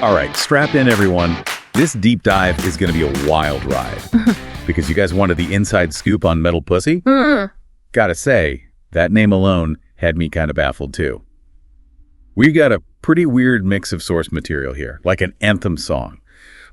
All right, strap in, everyone. This deep dive is going to be a wild ride. Because you guys wanted the inside scoop on Metal Pussy? Gotta say, that name alone had me kind of baffled too. We got a pretty weird mix of source material here, like an anthem song.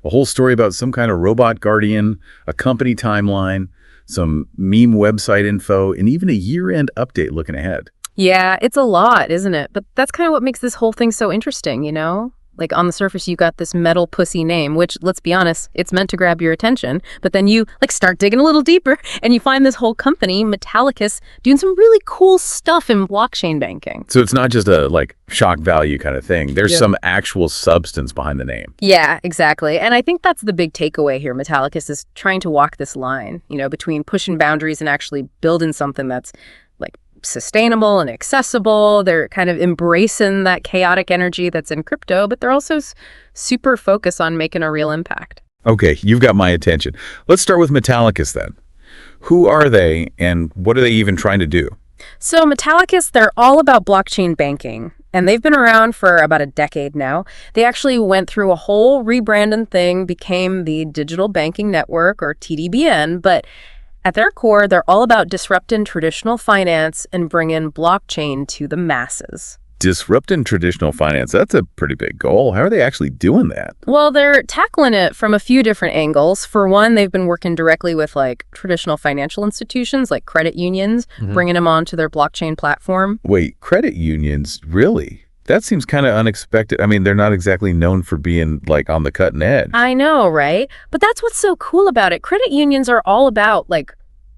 A whole story about some kind of robot guardian, a company timeline, some meme website info, and even a year-end update looking ahead. Yeah, it's a lot, isn't it? But that's kind of what makes this whole thing so interesting, you know? Like, on the surface, you got this Metal Pussy name, which, let's be honest, it's meant to grab your attention. But then you, start digging a little deeper, and you find this whole company, Metallicus, doing some really cool stuff in blockchain banking. So it's not just a, shock value kind of thing. There's some actual substance behind the name. Yeah, exactly. And I think that's the big takeaway here. Metallicus is trying to walk this line, between pushing boundaries and actually building something that's, sustainable and accessible. They're kind of embracing that chaotic energy that's in crypto, but they're also super focused on making a real impact. Okay, you've got my attention. Let's start with Metallicus then. Who are they and what are they even trying to do? So Metallicus, they're all about blockchain banking, and they've been around for about a decade now. They actually went through a whole rebranding thing, became the Digital Banking Network, or TDBN, but at their core, they're all about disrupting traditional finance and bringing blockchain to the masses. Disrupting traditional finance, that's a pretty big goal. How are they actually doing that? Well, they're tackling it from a few different angles. For one, they've been working directly with traditional financial institutions like credit unions, bringing them onto their blockchain platform. Wait, credit unions? Really? That seems kind of unexpected. I mean, they're not exactly known for being on the cutting edge. I know, right? But that's what's so cool about it. Credit unions are all about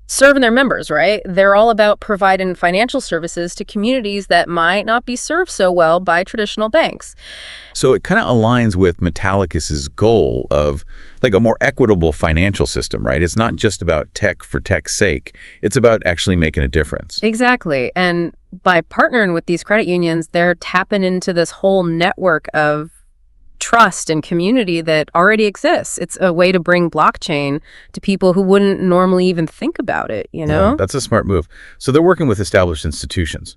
serving their members, right? They're all about providing financial services to communities that might not be served so well by traditional banks. So it kind of aligns with Metallicus's goal of a more equitable financial system, right? It's not just about tech for tech's sake. It's about actually making a difference. Exactly. And by partnering with these credit unions, they're tapping into this whole network of trust and community that already exists. It's a way to bring blockchain to people who wouldn't normally even think about it, Yeah, that's a smart move. So they're working with established institutions.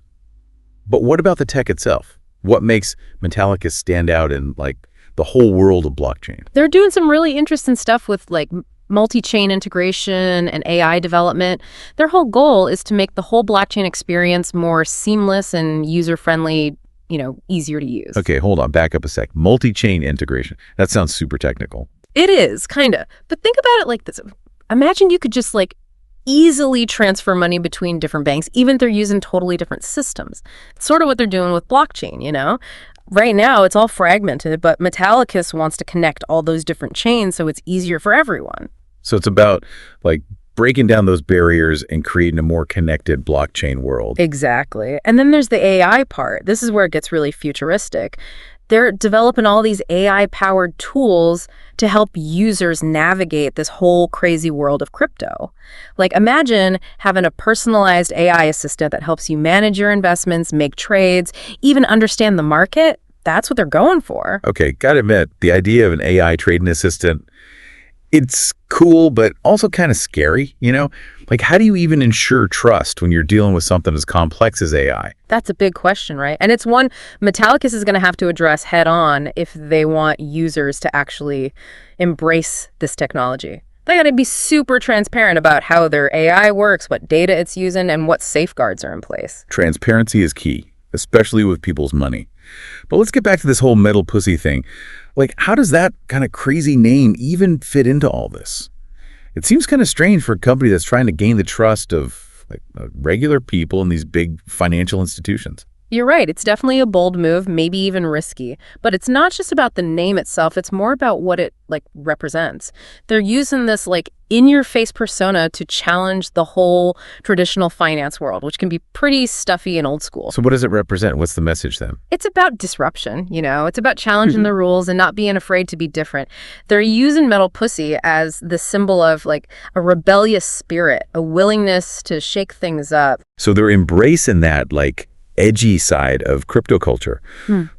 But what about the tech itself? What makes Metallicus stand out in the whole world of blockchain? They're doing some really interesting stuff with multi-chain integration and AI development. Their whole goal is to make the whole blockchain experience more seamless and user-friendly, easier to use. Okay, hold on. Back up a sec. Multi-chain integration. That sounds super technical. It is, kind of. But think about it like this. Imagine you could just easily transfer money between different banks, even if they're using totally different systems. It's sort of what they're doing with blockchain, Right now, it's all fragmented, but Metallicus wants to connect all those different chains so it's easier for everyone. So it's about breaking down those barriers and creating a more connected blockchain world. Exactly. And then there's the AI part. This is where it gets really futuristic. They're developing all these AI-powered tools to help users navigate this whole crazy world of crypto. Imagine having a personalized AI assistant that helps you manage your investments, make trades, even understand the market. That's what they're going for. Okay, gotta admit, the idea of an AI trading assistant, it's cool, but also kind of scary, How do you even ensure trust when you're dealing with something as complex as AI? That's a big question, right? And it's one Metallicus is going to have to address head on if they want users to actually embrace this technology. They got to be super transparent about how their AI works, what data it's using, and what safeguards are in place. Transparency is key, especially with people's money. But let's get back to this whole Metal Pussy thing. How does that kind of crazy name even fit into all this? It seems kind of strange for a company that's trying to gain the trust of regular people in these big financial institutions. You're right. It's definitely a bold move, maybe even risky. But it's not just about the name itself. It's more about what it represents. They're using this in-your-face persona to challenge the whole traditional finance world, which can be pretty stuffy and old school. So what does it represent? What's the message then? It's about disruption, It's about challenging the rules and not being afraid to be different. They're using Metal Pussy as the symbol of a rebellious spirit, a willingness to shake things up. So they're embracing that edgy side of crypto culture,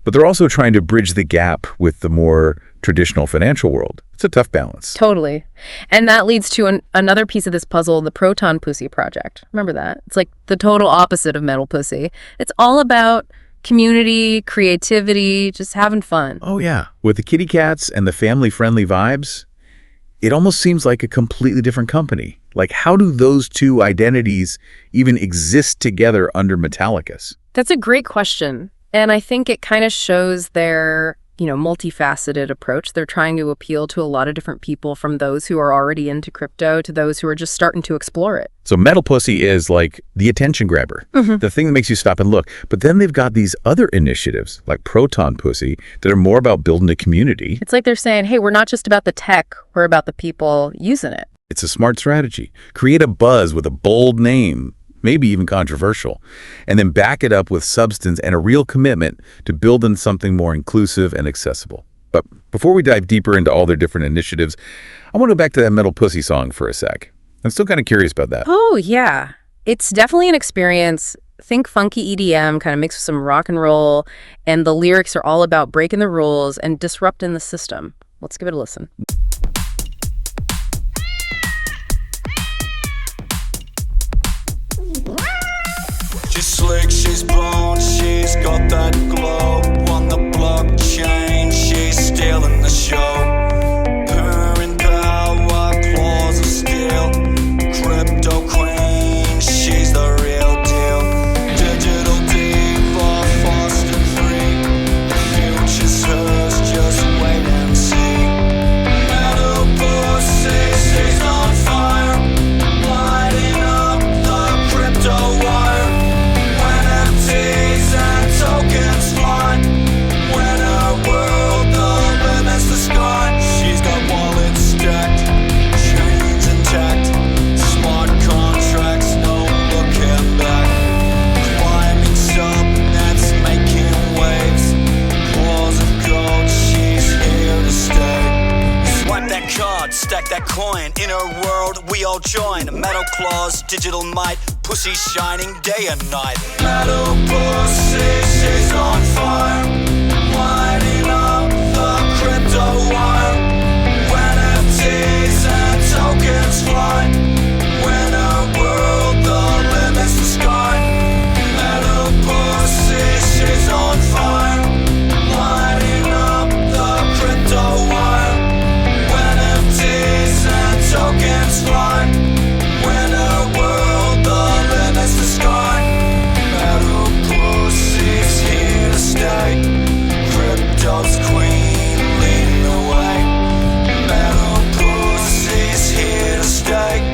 but they're also trying to bridge the gap with the more traditional financial world. It's a tough balance. Totally. And that leads to another piece of this puzzle, the Proton Pussy project. Remember that? It's the total opposite of Metal Pussy. It's all about Community, creativity, just having fun. Oh, yeah. With the kitty cats and the family-friendly vibes, it almost seems like a completely different company. Like, how do those two identities even exist together under Metallicus? That's a great question. And I think it kind of shows their, multifaceted approach. They're trying to appeal to a lot of different people, from those who are already into crypto to those who are just starting to explore it. So Metal Pussy is like the attention grabber, the thing that makes you stop and look. But then they've got these other initiatives like Proton Pussy that are more about building a community. It's like they're saying, hey, we're not just about the tech, we're about the people using it. It's a smart strategy. Create a buzz with a bold name, maybe even controversial, and then back it up with substance and a real commitment to building something more inclusive and accessible. But before we dive deeper into all their different initiatives, I want to go back to that Metal Pussy song for a sec. I'm still kind of curious about that. Oh, yeah. It's definitely an experience. Think funky EDM, kind of mixed with some rock and roll, and the lyrics are all about breaking the rules and disrupting the system. Let's give it a listen. She's slick, she's blonde, she's got that glow. On the blockchain, she's stealing the show. Purring power, claws of steel. Crypto queen, she's the real deal. Digital diva, fast and free. The future's hers, just wait and see. Metal Pussy, she's on fire. Lighting up the crypto wire. And tokens fly. When her world, the limit's the sky. She's got wallets stacked, chains intact, smart contracts, no looking back. Climbing subnets, making waves. Claws of gold, she's here to stay. Swipe that card, stack that coin. In her world, we all join. Metal claws, digital might. Pussy shining day and night. Metal Pussy, she's on fire. Lighting up the crypto wire. When NFTs and tokens fly. When our world, the limit's the sky. Metal Pussy, she's on fire. Lighting up the crypto wire. When NFTs and tokens fly. When our world, the sky. Metal Pussy's here to stay. Crypto's queen leading the way. Metal Pussy's here to stay.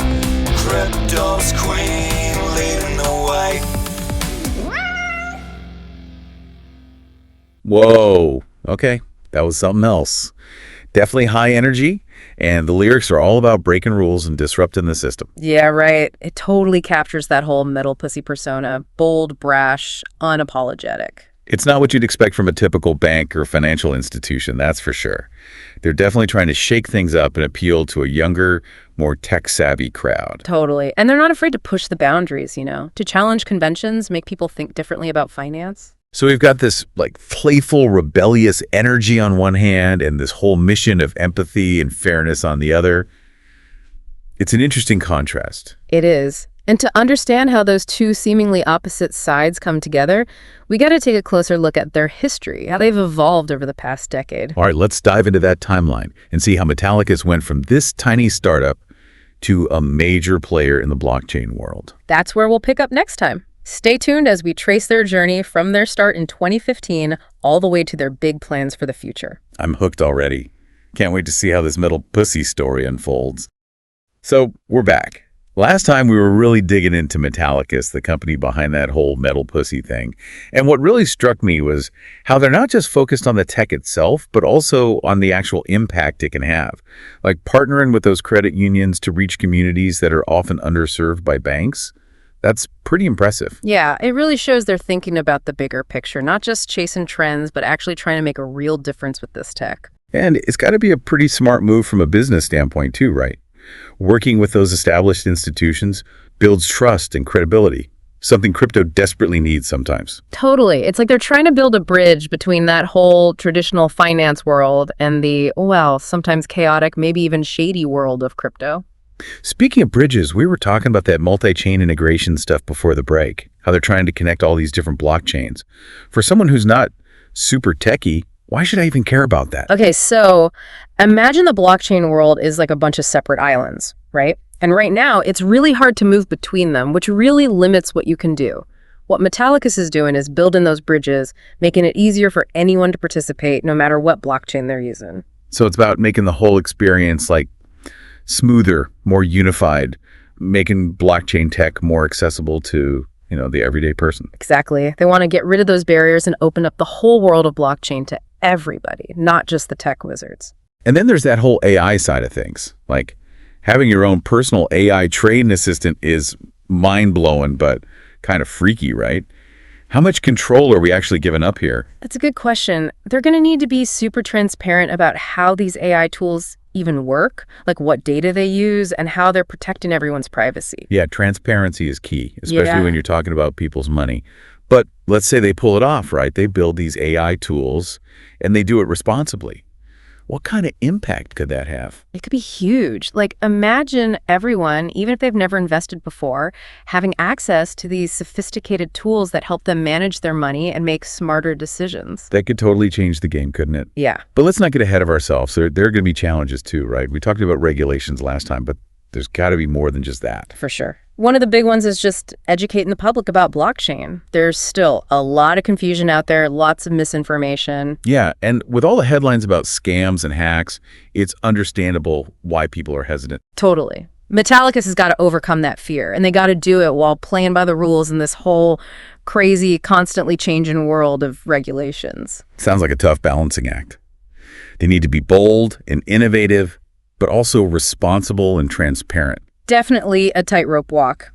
Crypto's queen leading the way. Whoa. Okay. That was something else. Definitely high energy. And the lyrics are all about breaking rules and disrupting the system. Yeah, right. It totally captures that whole Metal Pussy persona. Bold, brash, unapologetic. It's not what you'd expect from a typical bank or financial institution, that's for sure. They're definitely trying to shake things up and appeal to a younger, more tech-savvy crowd. Totally. And they're not afraid to push the boundaries, to challenge conventions, make people think differently about finance. So we've got this playful, rebellious energy on one hand and this whole mission of empathy and fairness on the other. It's an interesting contrast. It is. And to understand how those two seemingly opposite sides come together, we got to take a closer look at their history, how they've evolved over the past decade. All right, let's dive into that timeline and see how Metallicus went from this tiny startup to a major player in the blockchain world. That's where we'll pick up next time. Stay tuned as we trace their journey from their start in 2015 all the way to their big plans for the future. I'm hooked already. Can't wait to see how this Metal Pussy story unfolds. So, we're back. Last time we were really digging into Metallicus, the company behind that whole Metal Pussy thing. And what really struck me was how they're not just focused on the tech itself, but also on the actual impact it can have. Like partnering with those credit unions to reach communities that are often underserved by banks. That's pretty impressive. Yeah, it really shows they're thinking about the bigger picture, not just chasing trends, but actually trying to make a real difference with this tech. And it's got to be a pretty smart move from a business standpoint too, right? Working with those established institutions builds trust and credibility, something crypto desperately needs sometimes. Totally. It's like they're trying to build a bridge between that whole traditional finance world and the, sometimes chaotic, maybe even shady world of crypto. Speaking of bridges, we were talking about that multi-chain integration stuff before the break. how they're trying to connect all these different blockchains. For someone who's not super techie, why should I even care about that? Okay, so imagine the blockchain world is like a bunch of separate islands, right? And right now, it's really hard to move between them, which really limits what you can do. What Metallicus is doing is building those bridges, making it easier for anyone to participate, no matter what blockchain they're using. So it's about making the whole experience like smoother, more unified, making blockchain tech more accessible to, the everyday person. Exactly. They want to get rid of those barriers and open up the whole world of blockchain to everybody, not just the tech wizards. And then there's that whole AI side of things. Like having your own personal AI trading assistant is mind-blowing, but kind of freaky, right? How much control are we actually giving up here? That's a good question. They're going to need to be super transparent about how these AI tools even work, like what data they use and how they're protecting everyone's privacy. Yeah, transparency is key, especially when you're talking about people's money. But let's say they pull it off, right? They build these AI tools and they do it responsibly. What kind of impact could that have? It could be huge. Like, imagine everyone, even if they've never invested before, having access to these sophisticated tools that help them manage their money and make smarter decisions. That could totally change the game, couldn't it? Yeah. But let's not get ahead of ourselves. There are going to be challenges too, right? We talked about regulations last time, but there's got to be more than just that. For sure. One of the big ones is just educating the public about blockchain. There's still a lot of confusion out there, lots of misinformation. Yeah, and with all the headlines about scams and hacks, it's understandable why people are hesitant. Totally. Metallicus has got to overcome that fear, and they got to do it while playing by the rules in this whole crazy, constantly changing world of regulations. Sounds like a tough balancing act. They need to be bold and innovative, but also responsible and transparent. Definitely a tightrope walk.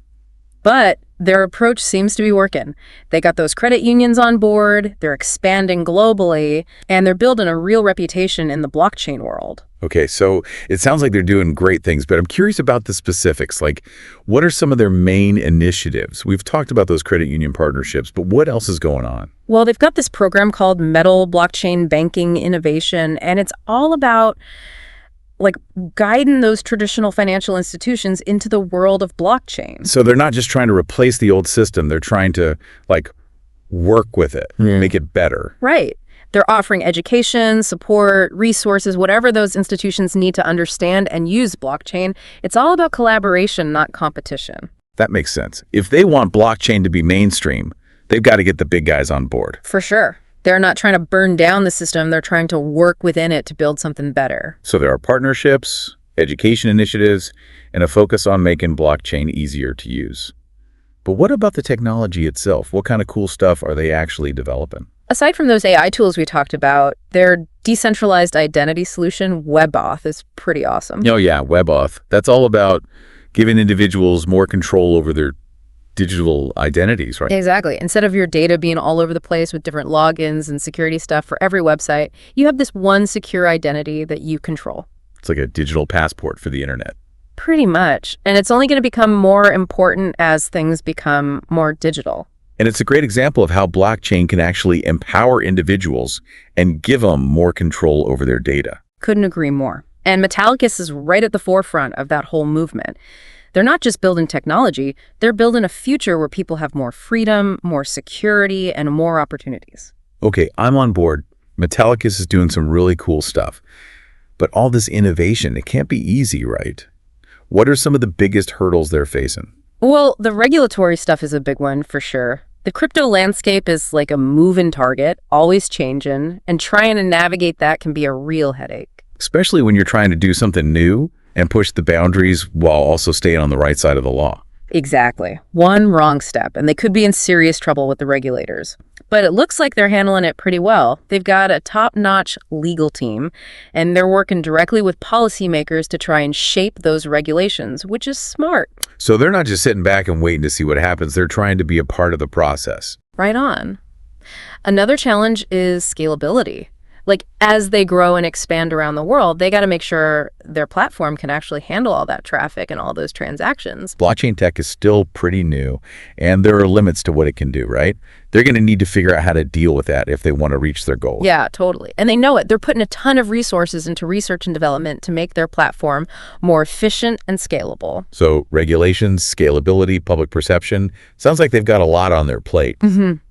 But their approach seems to be working. They got those credit unions on board, they're expanding globally, and they're building a real reputation in the blockchain world. Okay, so it sounds like they're doing great things, but I'm curious about the specifics. Like, what are some of their main initiatives? We've talked about those credit union partnerships, but what else is going on? Well, they've got this program called Metal Blockchain Banking Innovation, and it's all about guiding those traditional financial institutions into the world of blockchain. So they're not just trying to replace the old system, they're trying to work with it, make it better. Right. They're offering education, support, resources, whatever those institutions need to understand and use blockchain. It's all about collaboration, not competition. That makes sense. If they want blockchain to be mainstream, they've got to get the big guys on board. For sure. They're not trying to burn down the system. They're trying to work within it to build something better. So there are partnerships, education initiatives, and a focus on making blockchain easier to use. But what about the technology itself? What kind of cool stuff are they actually developing? Aside from those AI tools we talked about, their decentralized identity solution, WebAuth, is pretty awesome. Oh yeah, WebAuth. That's all about giving individuals more control over their digital identities, right? Exactly. Instead of your data being all over the place with different logins and security stuff for every website, you have this one secure identity that you control. It's like a digital passport for the internet. Pretty much. And it's only going to become more important as things become more digital. And it's a great example of how blockchain can actually empower individuals and give them more control over their data. Couldn't agree more. And Metallicus is right at the forefront of that whole movement. They're not just building technology, they're building a future where people have more freedom, more security, and more opportunities. Okay, I'm on board. Metallicus is doing some really cool stuff. But all this innovation, it can't be easy, right? What are some of the biggest hurdles they're facing? Well, the regulatory stuff is a big one for sure. The crypto landscape is like a moving target, always changing, and trying to navigate that can be a real headache. Especially when you're trying to do something new and push the boundaries while also staying on the right side of the law. Exactly. One wrong step, and they could be in serious trouble with the regulators. But it looks like they're handling it pretty well. They've got a top-notch legal team, and they're working directly with policymakers to try and shape those regulations, which is smart. So they're not just sitting back and waiting to see what happens. They're trying to be a part of the process. Right on. Another challenge is scalability. Like, as they grow and expand around the world, they got to make sure their platform can actually handle all that traffic and all those transactions. Blockchain tech is still pretty new, and there are limits to what it can do, right? They're going to need to figure out how to deal with that if they want to reach their goals. Yeah, totally. And they know it. They're putting a ton of resources into research and development to make their platform more efficient and scalable. So regulations, scalability, public perception, sounds like they've got a lot on their plate,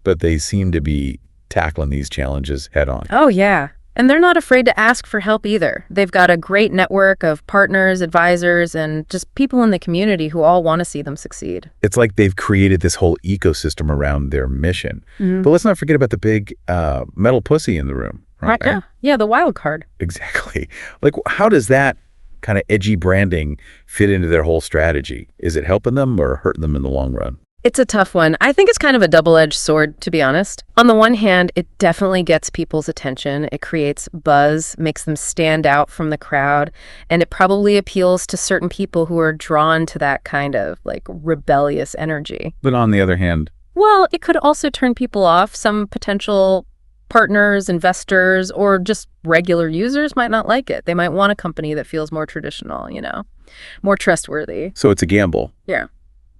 but they seem to be tackling these challenges head on. Oh, yeah. And they're not afraid to ask for help either. They've got a great network of partners, advisors, and just people in the community who all want to see them succeed. It's like they've created this whole ecosystem around their mission. But let's not forget about the big Metal Pussy in the room. Right. Yeah, the wild card. Exactly. Like, how does that kind of edgy branding fit into their whole strategy? Is it helping them or hurting them in the long run? It's a tough one. I think it's kind of a double-edged sword, to be honest. On the one hand, it definitely gets people's attention. It creates buzz, makes them stand out from the crowd, and it probably appeals to certain people who are drawn to that kind of, like, rebellious energy. But on the other hand, well, it could also turn people off. Some potential partners, investors, or just regular users might not like it. They might want a company that feels more traditional, more trustworthy. so it's a gamble. Yeah.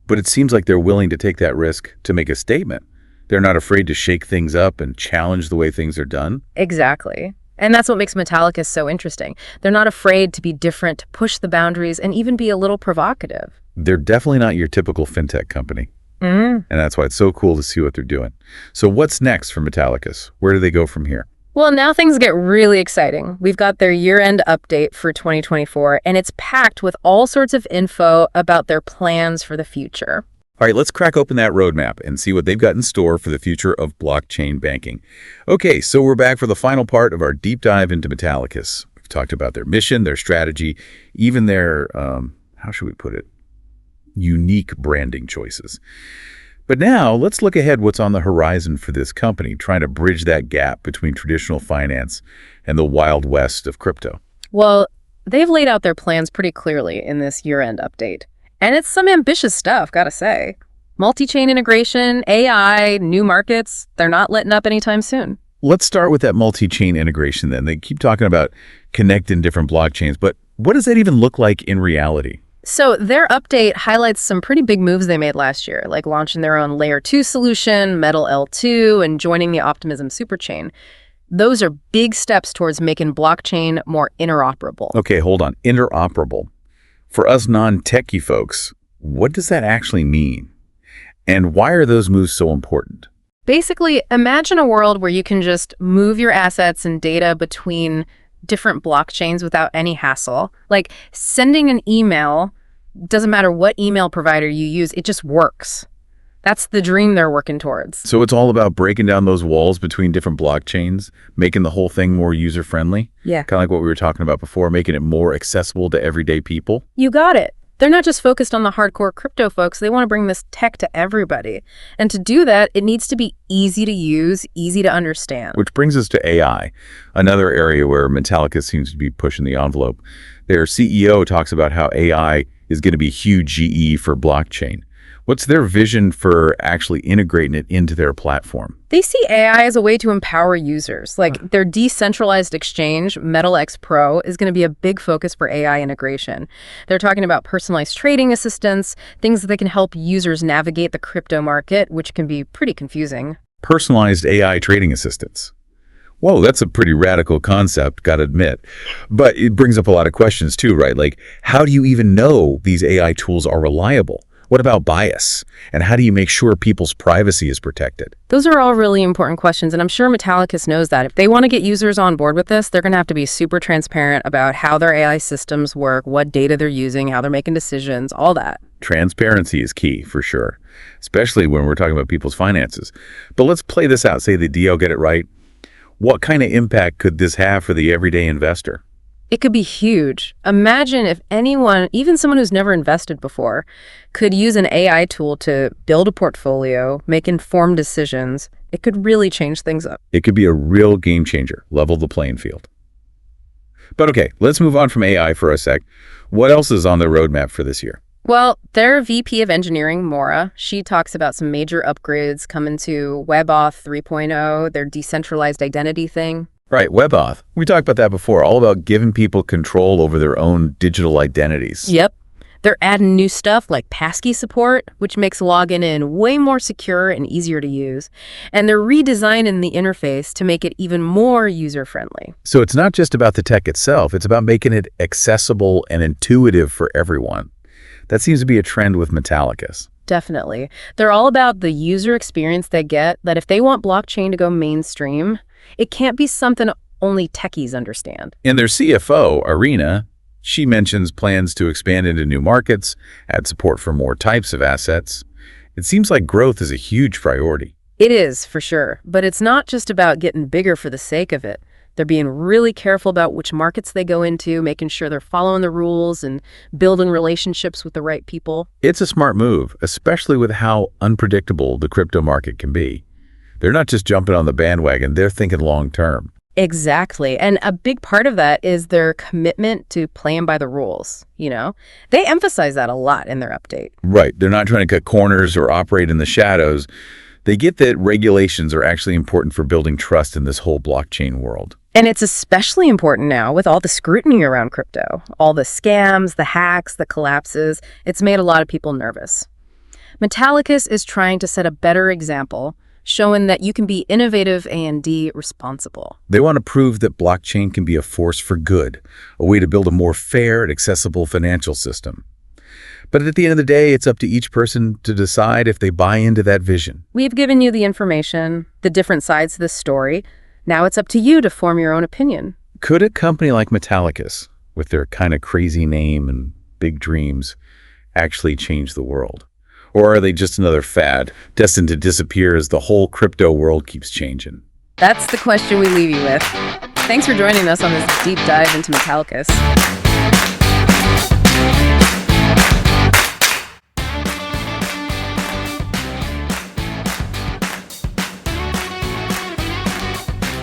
But it seems like they're willing to take that risk to make a statement. They're not afraid to shake things up and challenge the way things are done. Exactly. And that's what makes Metallicus so interesting. They're not afraid to be different, to push the boundaries, and even be a little provocative. They're definitely not your typical fintech company. And that's why it's so cool to see what they're doing. So what's next for Metallicus? Where do they go from here? Well, now things get really exciting. We've got their year-end update for 2024, and it's packed with all sorts of info about their plans for the future. All right, let's crack open that roadmap and see what they've got in store for the future of blockchain banking. Okay, so we're back for the final part of our deep dive into Metallicus. We've talked about their mission, their strategy, even their, how should we put it, unique branding choices. But now let's look ahead what's on the horizon for this company, trying to bridge that gap between traditional finance and the wild west of crypto. Well, they've laid out their plans pretty clearly in this year-end update. And it's some ambitious stuff, gotta say. Multi-chain integration, AI, new markets, they're not letting up anytime soon. Let's start with that multi-chain integration then. They keep talking about connecting different blockchains, but what does that even look like in reality? So their update highlights some pretty big moves they made last year, like launching their own Layer 2 solution, Metal L2, and joining the Optimism superchain. Those are big steps towards making blockchain more interoperable. Okay, hold on. Interoperable. For us non-techie folks, what does that actually mean? And why are those moves so important? Basically, imagine a world where you can just move your assets and data between different blockchains without any hassle. Like sending an email, doesn't matter what email provider you use, it just works. That's the dream they're working towards. So it's all about breaking down those walls between different blockchains, making the whole thing more user-friendly? Yeah. Kind of like what we were talking about before, making it more accessible to everyday people? You got it. They're not just focused on the hardcore crypto folks. They want to bring this tech to everybody. And to do that, it needs to be easy to use, easy to understand. Which brings us to AI, another area where Metallicus seems to be pushing the envelope. Their CEO talks about how AI is going to be huge GE for blockchain. What's their vision for actually integrating it into their platform? They see AI as a way to empower users. Like their decentralized exchange, MetalX Pro, is going to be a big focus for AI integration. They're talking about personalized trading assistance, things that can help users navigate the crypto market, which can be pretty confusing. Personalized AI trading assistance. Whoa, that's a pretty radical concept, gotta admit. But it brings up a lot of questions too, right? Like, how do you even know these AI tools are reliable? What about bias? And how do you make sure people's privacy is protected? Those are all really important questions, and I'm sure Metallicus knows that. If they want to get users on board with this, they're going to have to be super transparent about how their AI systems work, what data they're using, how they're making decisions, all that. Transparency is key, for sure, especially when we're talking about people's finances. But let's play this out. Say the DL get it right. What kind of impact could this have for the everyday investor? It could be huge. Imagine if anyone, even someone who's never invested before, could use an AI tool to build a portfolio, make informed decisions. It could really change things up. It could be a real game changer, level the playing field. But okay, let's move on from AI for a sec. What else is on the roadmap for this year? Well, their VP of Engineering, Maura, she talks about some major upgrades coming to WebAuth 3.0, their decentralized identity thing. Right, WebAuth. We talked about that before, all about giving people control over their own digital identities. Yep. They're adding new stuff like passkey support, which makes logging in way more secure and easier to use. And they're redesigning the interface to make it even more user-friendly. So it's not just about the tech itself, it's about making it accessible and intuitive for everyone. That seems to be a trend with Metallicus. Definitely. They're all about the user experience they get, that if they want blockchain to go mainstream, it can't be something only techies understand. And their CFO, Arena, she mentions plans to expand into new markets, add support for more types of assets. It seems like growth is a huge priority. It is, for sure. But it's not just about getting bigger for the sake of it. They're being really careful about which markets they go into, making sure they're following the rules and building relationships with the right people. It's a smart move, especially with how unpredictable the crypto market can be. They're not just jumping on the bandwagon, they're thinking long term. Exactly. And a big part of that is their commitment to playing by the rules, you know? They emphasize that a lot in their update. Right. They're not trying to cut corners or operate in the shadows. They get that regulations are actually important for building trust in this whole blockchain world. And it's especially important now with all the scrutiny around crypto, all the scams, the hacks, the collapses. It's made a lot of people nervous. Metallicus is trying to set a better example, showing that you can be innovative and responsible. They want to prove that blockchain can be a force for good, a way to build a more fair and accessible financial system. But at the end of the day, it's up to each person to decide if they buy into that vision. We've given you the information, the different sides of this story. Now it's up to you to form your own opinion. Could a company like Metallicus, with their kind of crazy name and big dreams, actually change the world? Or are they just another fad, destined to disappear as the whole crypto world keeps changing? That's the question we leave you with. Thanks for joining us on this deep dive into Metallicus.